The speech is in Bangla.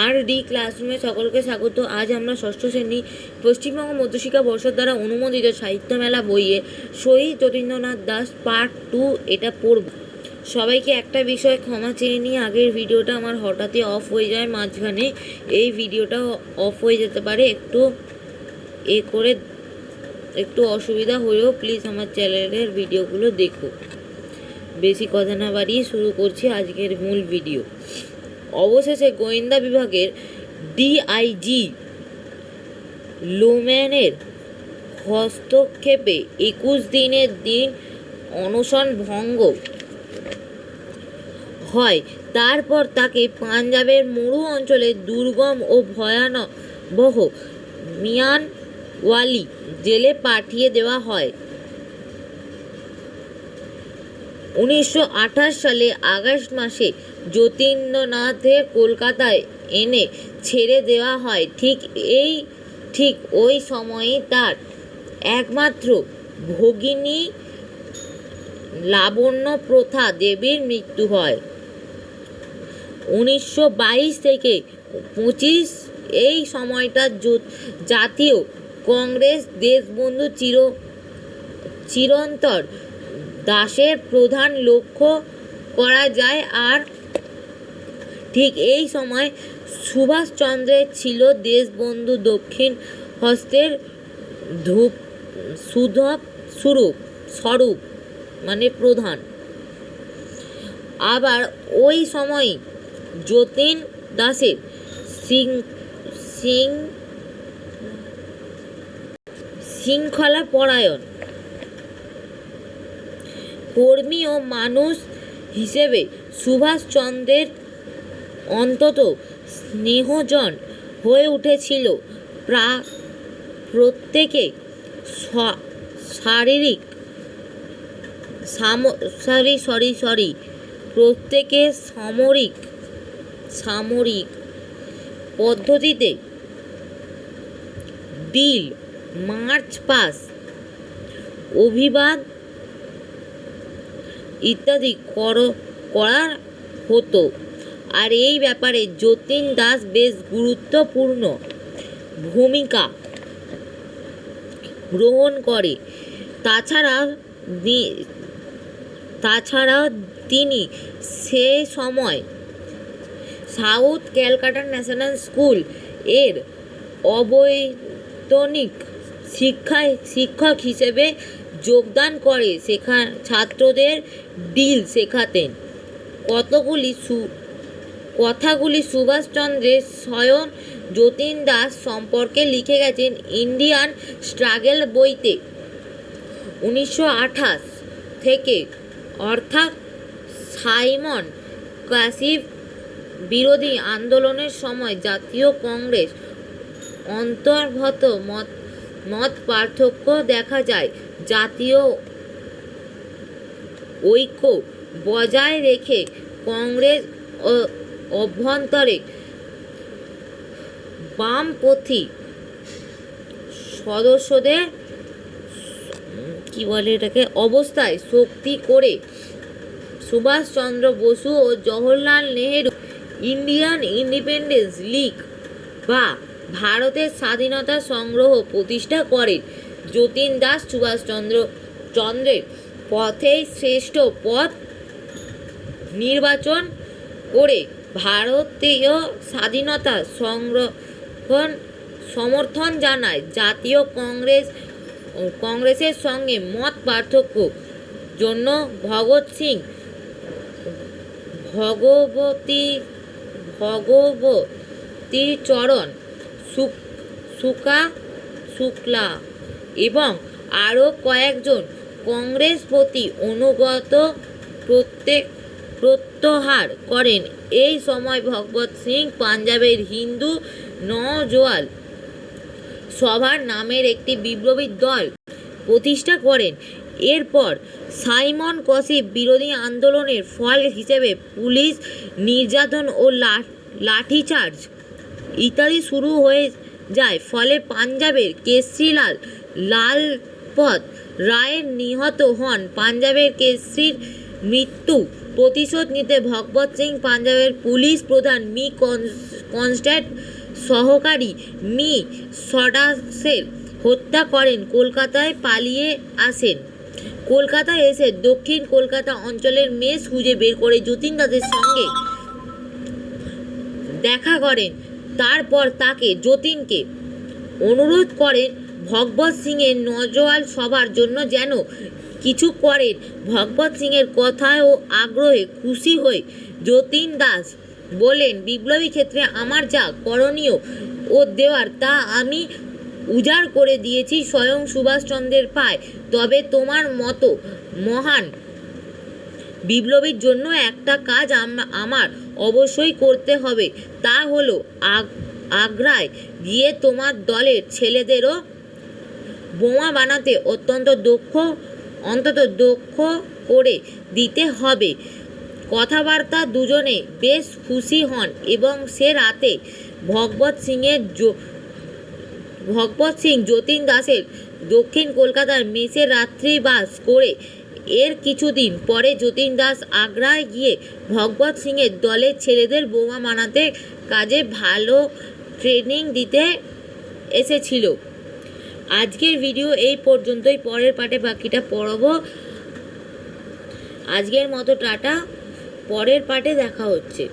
আর ডি ক্লাসরুমে সকলকে স্বাগত। আজ আমরা ষষ্ঠ শ্রেণী পশ্চিমবঙ্গ মধ্যশিক্ষা পর্ষদ দ্বারা অনুমোদিত সাহিত্য মেলা বইয়ে শহীদ যতীন্দ্রনাথ দাস পার্ট 2 এটা পড়ব। সবাইকে একটা বিষয় ক্ষমা চেয়ে নিয়ে আগের ভিডিওটা আমার হঠাৎই অফ হয়ে যায় মাঝখানে, এই ভিডিওটা অফ হয়ে যেতে পারে, একটু অসুবিধা হলেও প্লিজ আমার চ্যানেলের ভিডিওগুলো দেখো। বেশি কথা না বাড়িয়ে শুরু করছি আজকের মূল ভিডিও। অবশেষে গোয়েন্দা বিভাগের ডিআইজি লোম্যানের হস্তক্ষেপে 21 দিনের অনশন ভঙ্গ হয়। তারপর তাকে পাঞ্জাবের মরু অঞ্চলের দুর্গম ও ভয়াবহ মিয়ানওয়ালি জেলে পাঠিয়ে দেওয়া হয়। 1928 সালে আগস্ট মাসে যতীন্দ্রনাথের কলকাতায় এনে ছেড়ে দেওয়া হয়। ঠিক ওই সময়েই তার একমাত্র ভগিনী লাবণ্যপ্রভা দেবীর মৃত্যু হয়। 1922 থেকে 25 এই সময়টা জাতীয় কংগ্রেস দেশবন্ধু চিরন্তন দাসের প্রধান লক্ষ্য করা যায়। আর ঠিক এই সময় সুভাষচন্দ্রের ছিল দেশবন্ধু দক্ষিণ হস্তের স্বরূপ মানে প্রধান। আবার ওই সময় যতীন দাসের শৃঙ্খলা পরায়ণ কর্মী ও মানুষ হিসেবে সুভাষচন্দ্রের অন্তত স্নেহজন হয়ে উঠেছিল। প্রত্যেকে সামরিক পদ্ধতিতে ড্রিল, মার্চ পাস, অভিবাদ ইত্যাদি করা হতো। আর এই ব্যাপারে যতীন দাস বেশ গুরুত্বপূর্ণ ভূমিকা গ্রহণ করে। তাছাড়াও তিনি সে সময় সাউথ ক্যালকাটা ন্যাশনাল স্কুল এর অবৈতনিক শিক্ষক হিসেবে যোগদান করে ছাত্রদের ড্রিল শেখাতেন। কথাগুলি সুভাষচন্দ্রের স্বয়ং যতীন দাস সম্পর্কে লিখে গেছেন ইন্ডিয়ান স্ট্রাগল বইতে। 1928 থেকে অর্থাৎ সাইমন কমিশন বিরোধী আন্দোলনের সময় জাতীয় কংগ্রেস অন্তর্গত মত পার্থক্য দেখা যায়। জাতীয় ঐক্য বজায় রেখে কংগ্রেস অভ্যন্তরে বামপন্থী সদস্যদের অবস্থায় শক্তি করে সুভাষচন্দ্র বসু ও জওহরলাল নেহেরু ইন্ডিয়ান ইন্ডিপেন্ডেন্স লীগ বা ভারতের স্বাধীনতা সংগ্রহ প্রতিষ্ঠা করেন। যতীন দাস সুভাষচন্দ্রের পথেই শ্রেষ্ঠ পথ নির্বাচন করে ভারতীয় স্বাধীনতা সংগ্রহণ সমর্থন জানায়। জাতীয় কংগ্রেসের সঙ্গে মত পার্থক্য জন্য ভগৎ সিং, ভগবতীচরণ শুক্লা এবং আরও কয়েকজন কংগ্রেস প্রতি অনুগত প্রত্যাহার করেন। এই সময় ভগৎ সিং পাঞ্জাবের হিন্দু নওজোয়ান সভার নামের একটি বিপ্লবী দল প্রতিষ্ঠা করেন। এরপর সাইমন কমিশন বিরোধী আন্দোলনের ফল হিসেবে পুলিশ নির্যাতন ও লাঠিচার্জ ইত্যাদি শুরু হয়ে যায়। ফলে পাঞ্জাবের কেশরীলাল লাজপত রায় নিহত হন। পাঞ্জাবের কেশরীর মৃত্যু প্রতিশোধ নিতে ভগবত সিং পাঞ্জাবের পুলিশ প্রধান মি কনস্ট্যান্ট সহকারী মি সডাসের হত্যা করেন। কলকাতায় পালিয়ে আসেন। কলকাতায় এসে দক্ষিণ কলকাতা অঞ্চলের মেস খুঁজে বের করে যতীন দাসের সঙ্গে দেখা করেন। তারপর তাকে যতীনকে অনুরোধ করেন ভগবত সিংয়ের নজওয়াল সভার জন্য যেন কিছু করেন। ভগবত সিংয়ের কথায় ও আগ্রহে খুশি হয়ে যতীন দাস বলেন, বিপ্লবী ক্ষেত্রে আমার যা করণীয় ও দেওয়ার তা আমি উজাড় করে দিয়েছি স্বয়ং সুভাষচন্দ্রের পায়। তবে তোমার মতো মহান বিপ্লবীর জন্য একটা কাজ আমার অবশ্যই করতে হবে, তা হলো আগ্রায় গিয়ে তোমার দলের ছেলেদেরও বোমা বানাতে অন্তত দক্ষ করে দিতে হবে। কথাবার্তা দুজনে বেশ খুশি হন এবং সে রাতে ভগবত সিং যতীন দাসের দক্ষিণ কলকাতার মেসে রাত্রিবাস করে এর কিছুদিন পরে যতীন দাস আগ্রায় গিয়ে ভগবত সিংয়ের দলের ছেলেদের বোমা বানাতে কাজে ভালো ট্রেনিং দিতে এসেছিল। আজকের ভিডিও এই পর্যন্তই। পরের পার্টে বাকিটা পড়ব। আজকের মতো টাটা, পরের পার্টে দেখা হচ্ছে।